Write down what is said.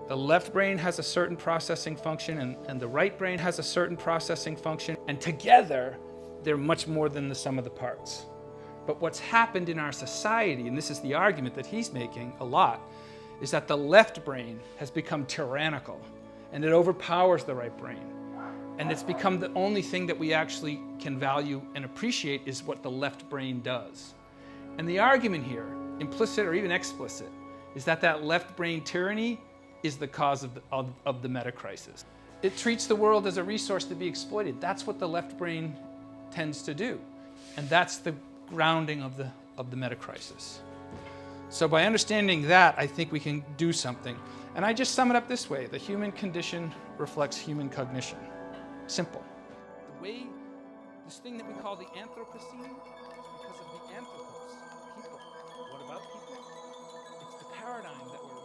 The left brain has a certain processing function and the right brain has a certain processing function, and together they're much more than the sum of the parts. But what's happened in our society, and this is the argument that he's making a lot, is that the left brain has become tyrannical and it overpowers the right brain. And it's become the only thing that we actually can value and appreciate is what the left brain does. And the argument here, implicit or even explicit, is that that left brain tyranny is the cause of the meta crisis. It treats the world as a resource to be exploited. That's what the left brain tends to do. And that's the grounding of the meta crisis. So by understanding that, I think we can do something. And I just sum it up this way: the human condition reflects human cognition. Simple. The way, this thing that we call the Anthropocene, is because of the anthropos, people. What about people? It's the paradigm that we're